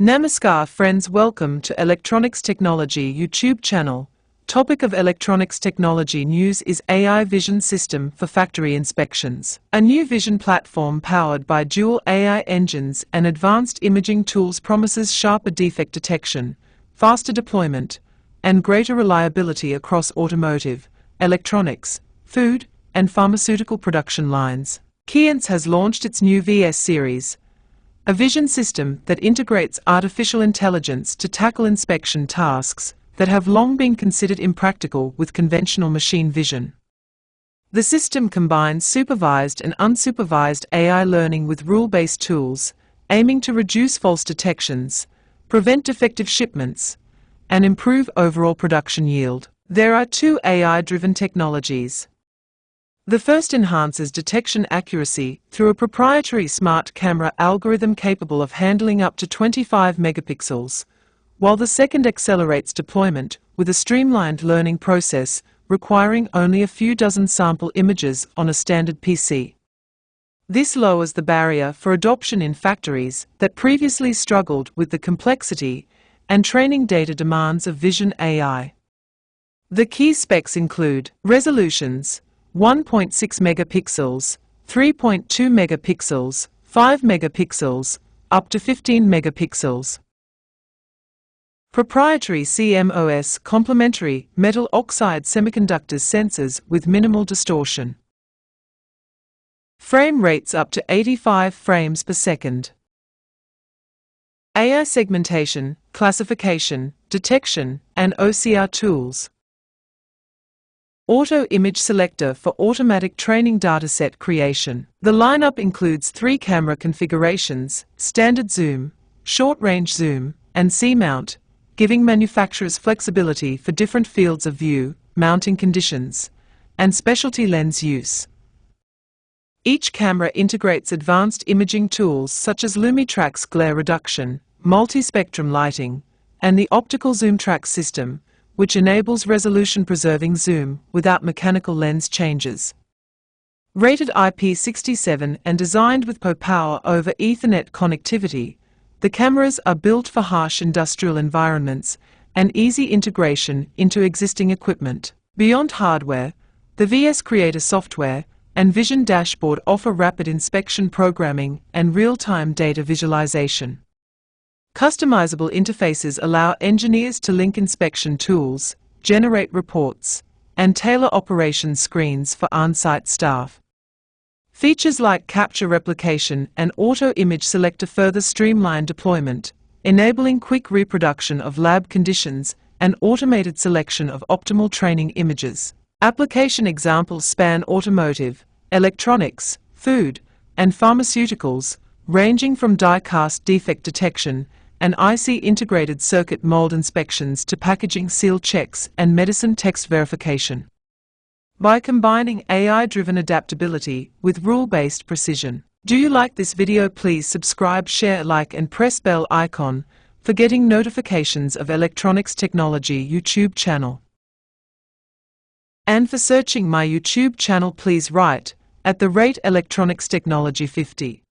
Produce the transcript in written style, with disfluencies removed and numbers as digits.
Namaskar friends, welcome to Electronics Technology YouTube channel. Topic of electronics technology news is AI vision system for factory inspections. A new vision platform powered by dual AI engines and advanced imaging tools promises sharper defect detection, faster deployment, and greater reliability across automotive, electronics, food, and pharmaceutical production lines. Keyence has launched its new VS series, a vision system that integrates artificial intelligence to tackle inspection tasks that have long been considered impractical with conventional machine vision. The system combines supervised and unsupervised AI learning with rule-based tools, aiming to reduce false detections, prevent defective shipments, and improve overall production yield. There are two AI-driven technologies. The first enhances detection accuracy through a proprietary smart camera algorithm capable of handling up to 25 megapixels, while the second accelerates deployment with a streamlined learning process requiring only a few dozen sample images on a standard PC. This lowers the barrier for adoption in factories that previously struggled with the complexity and training data demands of vision AI. The key specs include resolutions: 1.6 megapixels, 3.2 megapixels, 5 megapixels, up to 15 megapixels. Proprietary CMOS complementary metal oxide semiconductors sensors with minimal distortion. Frame rates up to 85 frames per second. AI segmentation, classification, detection, and OCR tools. Auto image selector for automatic training dataset creation. The lineup includes 3 camera configurations: standard zoom, short-range zoom, and C-mount, giving manufacturers flexibility for different fields of view, mounting conditions, and specialty lens use. Each camera integrates advanced imaging tools such as LumiTrack's glare reduction, multi-spectrum lighting, and the optical zoom track system, which enables resolution-preserving zoom without mechanical lens changes. Rated IP67 and designed with Power over Ethernet connectivity, the cameras are built for harsh industrial environments and easy integration into existing equipment. Beyond hardware, the VS Creator software and Vision Dashboard offer rapid inspection programming and real-time data visualization. Customizable interfaces allow engineers to link inspection tools, generate reports, and tailor operation screens for on-site staff. Features like capture replication and auto image selector further streamline deployment, enabling quick reproduction of lab conditions and automated selection of optimal training images. Application examples span automotive, electronics, food, and pharmaceuticals, ranging from die-cast defect detection and IC integrated circuit mold inspections to packaging seal checks and medicine text verification. By combining AI-driven adaptability with rule-based precision. Do you like this video? Please subscribe, share, like, and press bell icon for getting notifications of Electronics Technology YouTube channel. And for searching my YouTube channel, please write @ Electronics Technology 50.